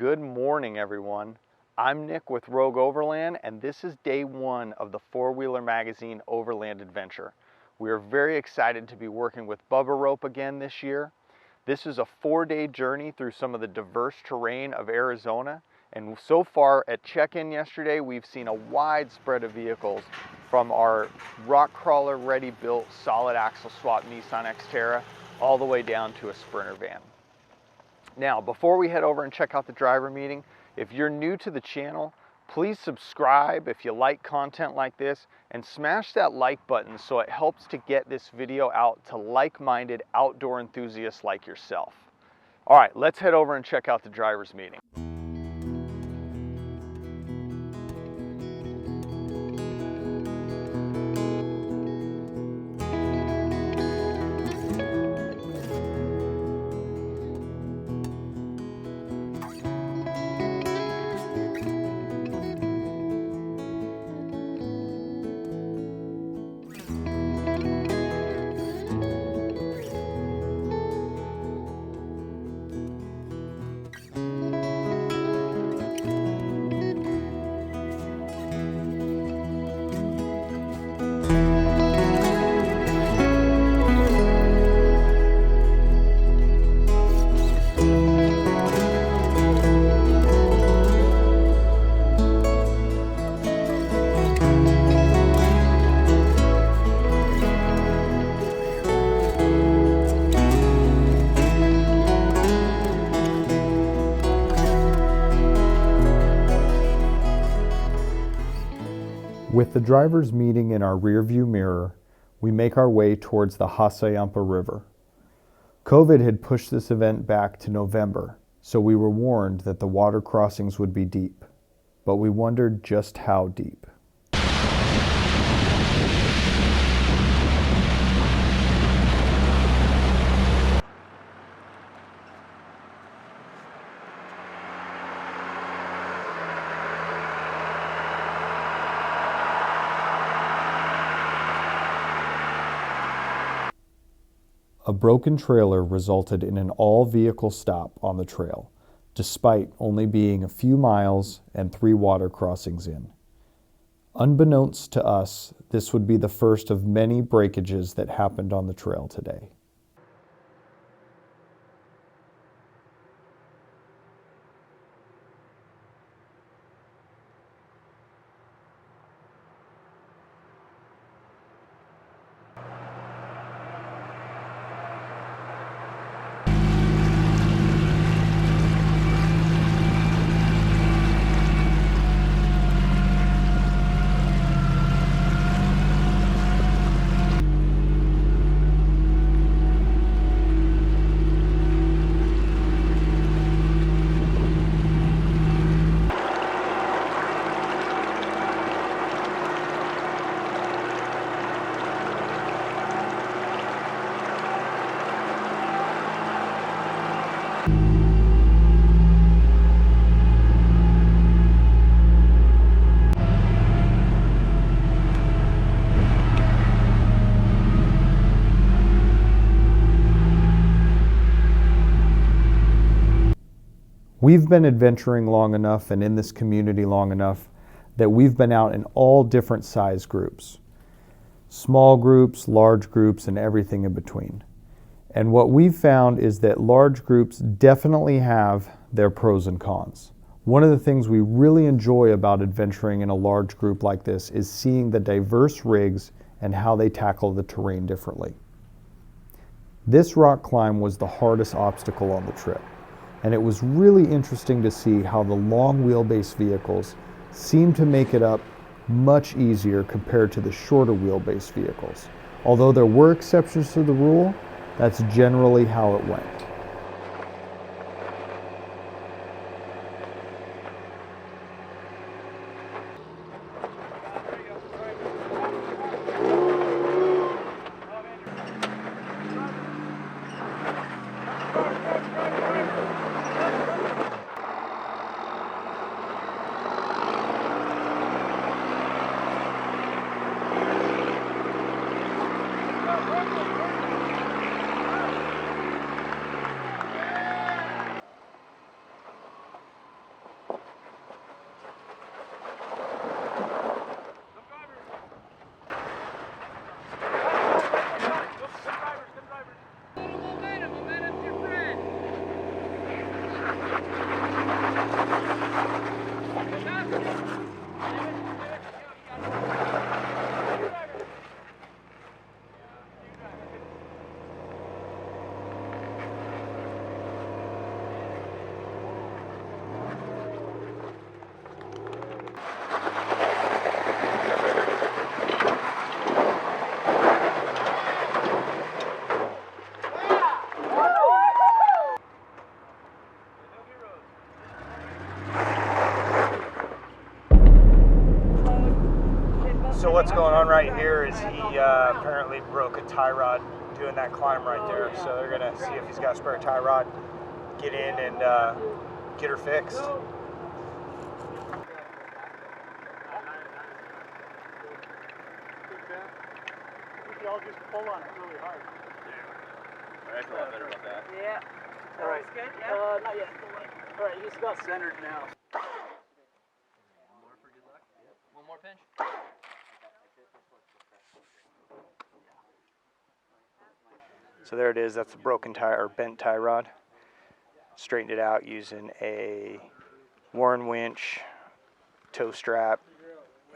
Good morning, everyone. I'm Nick with Rogue Overland, and this is day one of the Wheeler Magazine Overland Adventure. We are very excited to be working with Bubba rope again this year. This is a 4-day journey through some of the diverse terrain of Arizona, and so far at check-in yesterday, we've seen a wide spread of vehicles from our rock crawler ready built solid axle swap Nissan Xterra all the way down to a Sprinter van. Now, before we head over and check out the driver meeting, if you're new to the channel, please subscribe if you like content like this, and smash that like button so it helps to get this video out to like-minded outdoor enthusiasts like yourself. All right, let's head over and check out the driver's meeting. With the driver's meeting in our rearview mirror, we make our way towards the Hassayampa River. COVID had pushed this event back to November, so we were warned that the water crossings would be deep, but we wondered just how deep. A broken trailer resulted in an all-vehicle stop on the trail, despite only being a few miles and 3 water crossings in. Unbeknownst to us, this would be the first of many breakages that happened on the trail today. We've been adventuring long enough and in this community long enough that we've been out in all different size groups. Small groups, large groups, and everything in between. And what we've found is that large groups definitely have their pros and cons. One of the things we really enjoy about adventuring in a large group like this is seeing the diverse rigs and how they tackle the terrain differently. This rock climb was the hardest obstacle on the trip. And it was really interesting to see how the long wheelbase vehicles seemed to make it up much easier compared to the shorter wheelbase vehicles. Although there were exceptions to the rule, that's generally how it went. So what's going on right here is he apparently broke a tie rod doing that climb right there. So they're gonna see if he's got a spare tie rod, get in and get her fixed. Y'all just pull on it really hard. Yeah. I feel a lot better about that. Yeah. All right. Good? Yeah. Not yet. All right, he's about centered now. One more for good luck? Yep. One more pinch. So there it is. That's a broken tie or bent tie rod. Straightened it out using a worn winch, tow strap,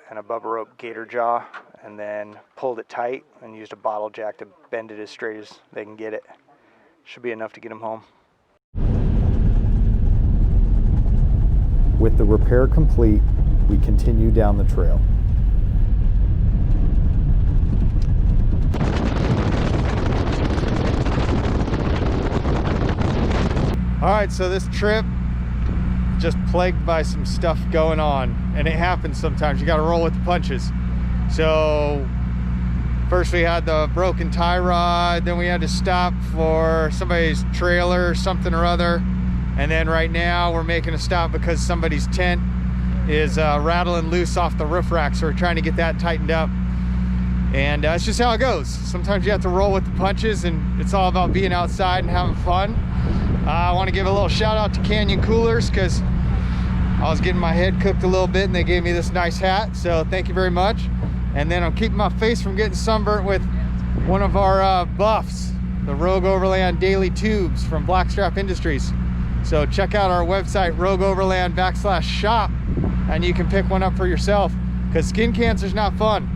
and a Bubba rope gator jaw, and then pulled it tight and used a bottle jack to bend it as straight as they can get it. Should be enough to get them home. With the repair complete, we continue down the trail. All right, so this trip just plagued by some stuff going on, and it happens sometimes. You got to roll with the punches. So first we had the broken tie rod, then we had to stop for somebody's trailer, something or other, and then right now we're making a stop because somebody's tent is rattling loose off the roof rack, so we're trying to get that tightened up. And it's just how it goes. Sometimes you have to roll with the punches, and it's all about being outside and having fun. I want to give a little shout out to Canyon Coolers because I was getting my head cooked a little bit and they gave me this nice hat, so thank you very much. And then I'm keeping my face from getting sunburnt with one of our buffs, the Rogue Overland Daily Tubes from Blackstrap Industries. So check out our website, rogueoverland.com/shop, and you can pick one up for yourself because skin cancer is not fun.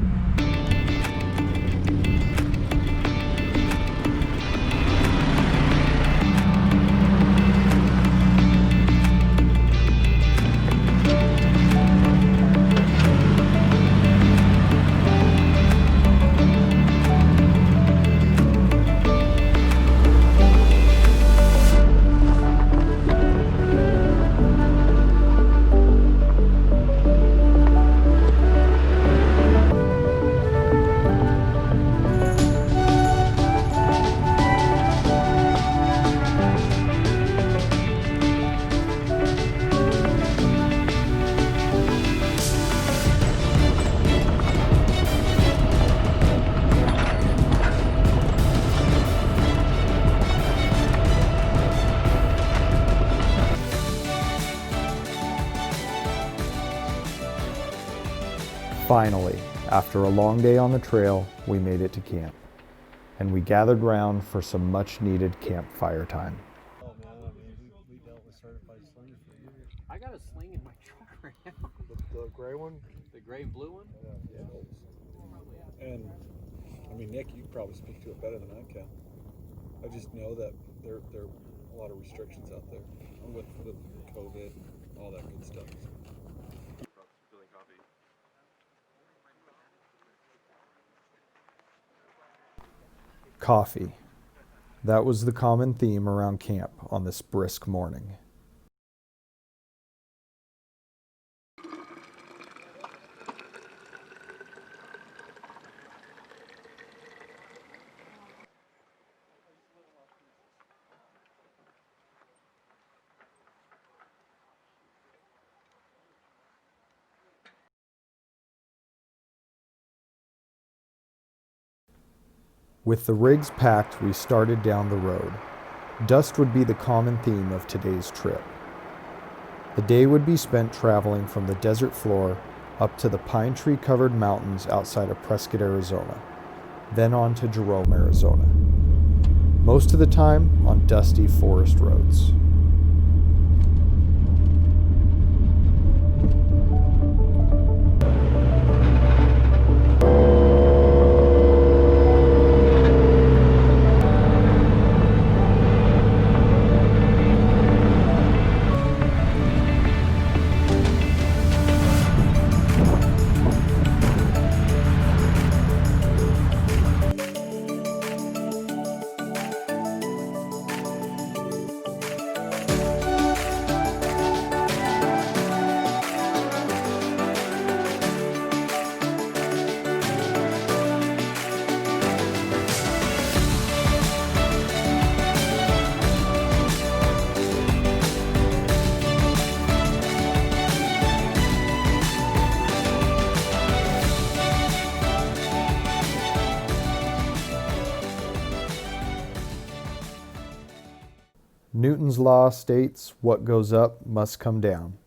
Finally, after a long day on the trail, we made it to camp, and we gathered round for some much-needed campfire time. Oh man, I mean, we dealt with certified slingers for years. I got a sling in my truck right now. The gray one? The gray and blue one? Yeah. And I mean, Nick, you can probably speak to it better than I can. I just know that there are a lot of restrictions out there with COVID and all that good stuff. Coffee. That was the common theme around camp on this brisk morning. With the rigs packed, we started down the road. Dust would be the common theme of today's trip. The day would be spent traveling from the desert floor up to the pine tree covered mountains outside of Prescott, Arizona, then on to Jerome, Arizona. Most of the time on dusty forest roads. Newton's law states what goes up must come down.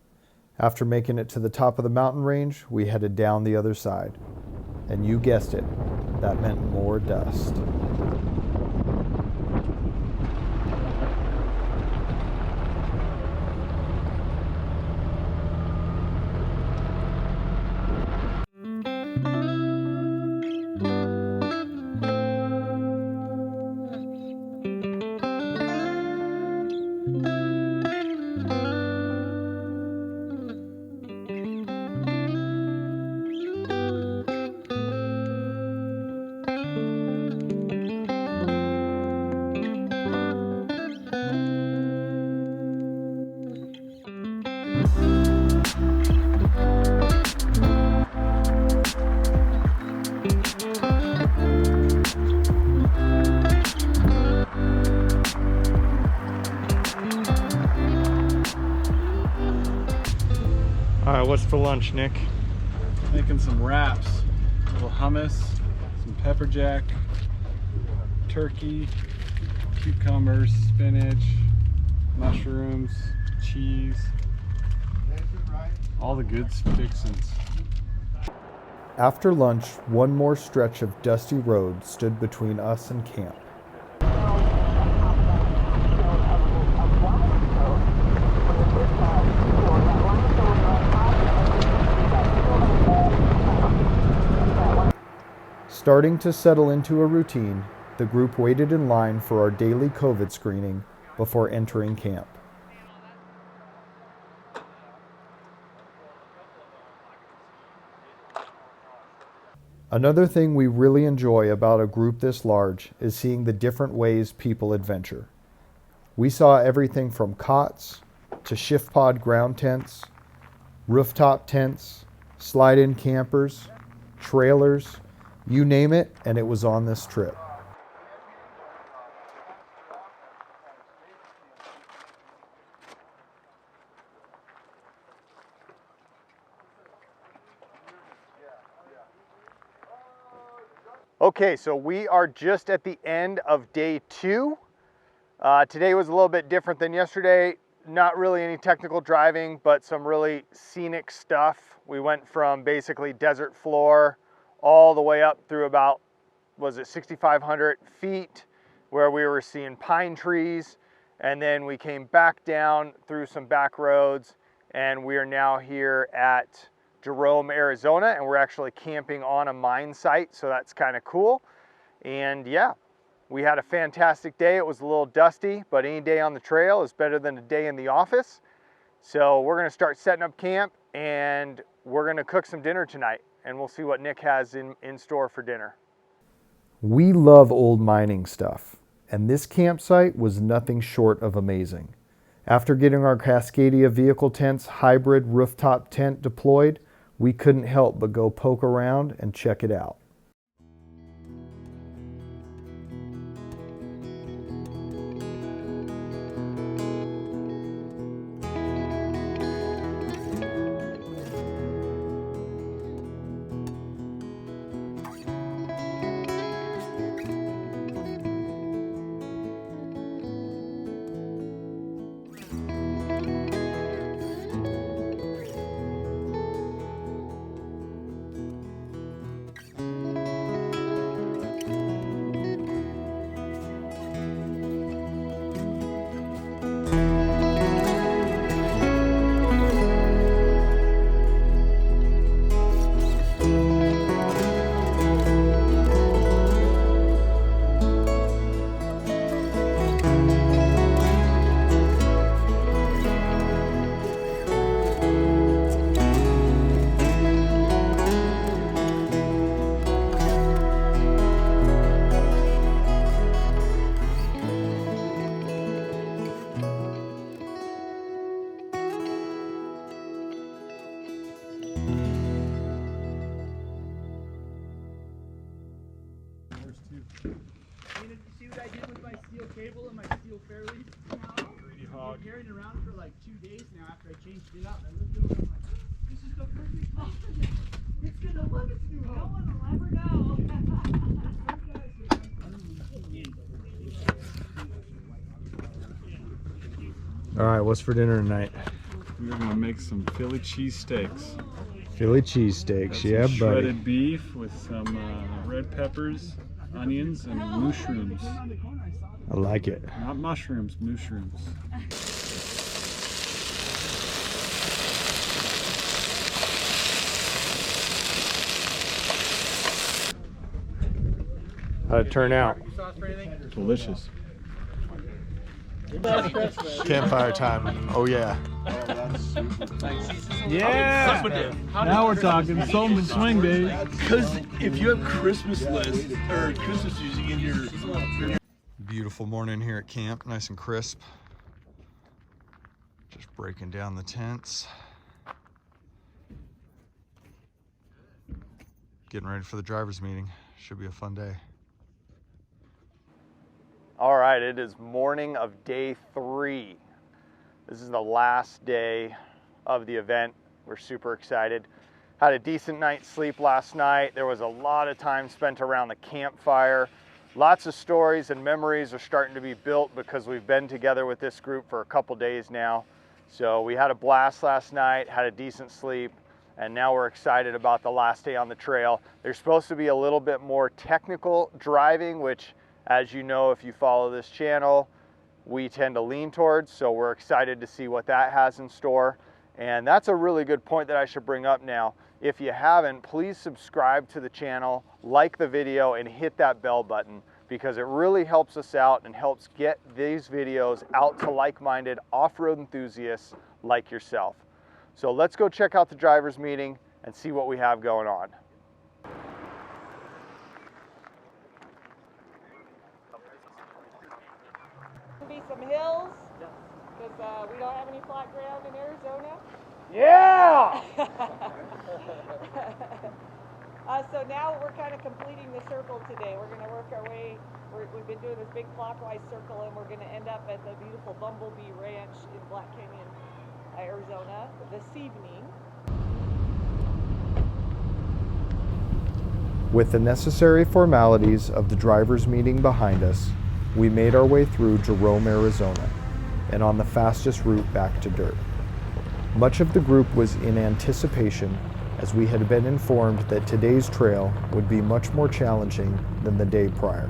After making it to the top of the mountain range, we headed down the other side. And you guessed it, that meant more dust. All right, what's for lunch, Nick? Making some wraps, a little hummus, some pepper jack, turkey, cucumbers, spinach, mushrooms, cheese, all the good fixins. After lunch, one more stretch of dusty road stood between us and camp. Starting to settle into a routine, the group waited in line for our daily COVID screening before entering camp. Another thing we really enjoy about a group this large is seeing the different ways people adventure. We saw everything from cots to shift pod ground tents, rooftop tents, slide-in campers, trailers, you name it, and it was on this trip. Okay, so we are just at the end of day 2. Today was a little bit different than yesterday. Not really any technical driving, but some really scenic stuff. We went from basically desert floor all the way up through about, was it 6,500 feet, where we were seeing pine trees. And then we came back down through some back roads, and we are now here at Jerome, Arizona, and we're actually camping on a mine site, so that's kind of cool. And yeah, we had a fantastic day. It was a little dusty, but any day on the trail is better than a day in the office. So we're gonna start setting up camp, and we're gonna cook some dinner tonight, and we'll see what Nick has in store for dinner. We love old mining stuff, and this campsite was nothing short of amazing. After getting our Cascadia vehicle tent's hybrid rooftop tent deployed, we couldn't help but go poke around and check it out. cable and my steel fairlead. Greedy hog. I've been carrying it around for like 2 days now after I changed it up. I looked over and I'm like, this is the perfect place for this. It's gonna love its new home. No one will ever know. All right, what's for dinner tonight? We're gonna make some Philly cheesesteaks. Philly cheesesteaks, yeah, buddy. Shredded beef with some red peppers, onions, and mushrooms. I like it. Not mushrooms, mushrooms. How'd it turn out? Delicious. Campfire time. Oh yeah. Yeah. Now we're talking. Sold and swing, baby. Because if you have Christmas list or Christmas music in your Beautiful morning here at camp, nice and crisp. Just breaking down the tents. Getting ready for the driver's meeting. Should be a fun day. All right, it is morning of day 3. This is the last day of the event. We're super excited. Had a decent night's sleep last night. There was a lot of time spent around the campfire. Lots of stories and memories are starting to be built because we've been together with this group for a couple days now. So we had a blast last night, had a decent sleep, and now we're excited about the last day on the trail. There's supposed to be a little bit more technical driving, which, as you know, if you follow this channel, we tend to lean towards, so we're excited to see what that has in store. And that's a really good point that I should bring up now. If you haven't, please subscribe to the channel, like the video, and hit that bell button, because it really helps us out and helps get these videos out to like-minded off-road enthusiasts like yourself. So let's go check out the driver's meeting and see what we have going on. Be some hills, because we don't have any flat ground in Arizona. Yeah! So now we're kind of completing the circle today. We're going to work our way, we've been doing this big clockwise circle, and we're going to end up at the beautiful Bumble Bee Ranch in Black Canyon, Arizona this evening. With the necessary formalities of the driver's meeting behind us, we made our way through Jerome, Arizona, and on the fastest route back to dirt. Much of the group was in anticipation, as we had been informed that today's trail would be much more challenging than the day prior.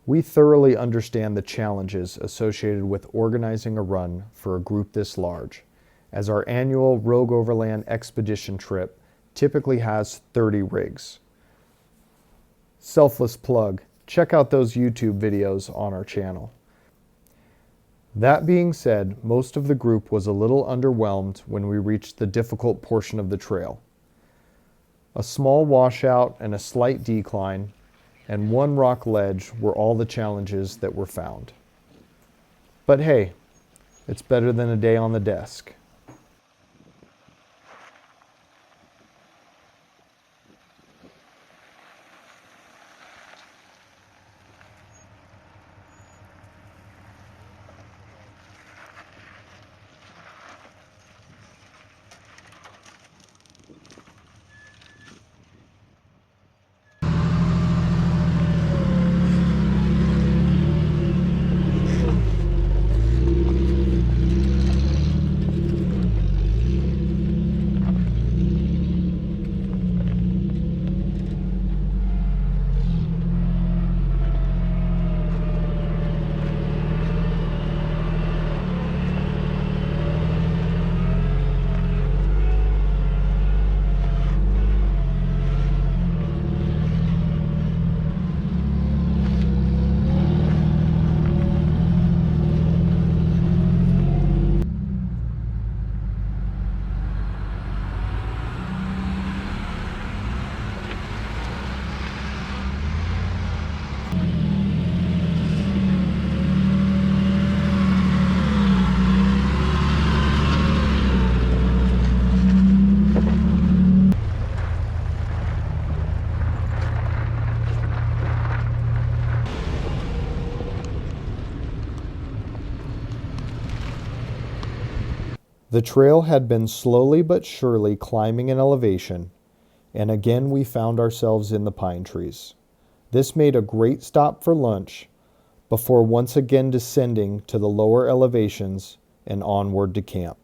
We thoroughly understand the challenges associated with organizing a run for a group this large, as our annual Rogue Overland expedition trip typically has 30 rigs. Selfless plug, check out those YouTube videos on our channel. That being said, most of the group was a little underwhelmed when we reached the difficult portion of the trail. A small washout and a slight decline and one rock ledge were all the challenges that were found. But hey, it's better than a day on the desk. The trail had been slowly but surely climbing in elevation, and again we found ourselves in the pine trees. This made a great stop for lunch before once again descending to the lower elevations and onward to camp.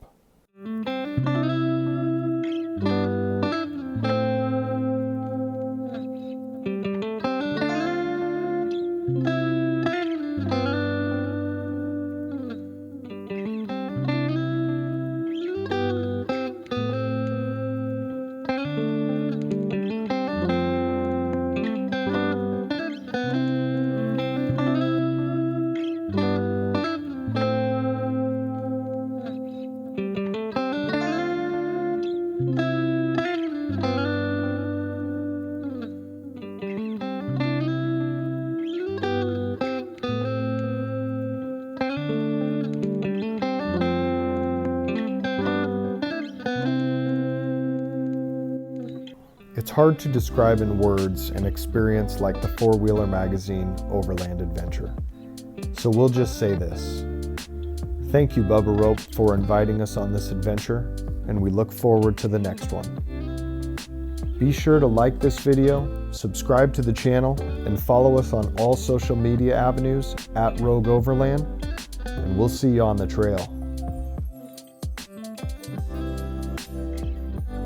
It's hard to describe in words an experience like the Wheeler Magazine Overland Adventure. So we'll just say this. Thank you, Bubba Rope, for inviting us on this adventure, and we look forward to the next one. Be sure to like this video, subscribe to the channel, and follow us on all social media avenues @Rogue Overland, and we'll see you on the trail.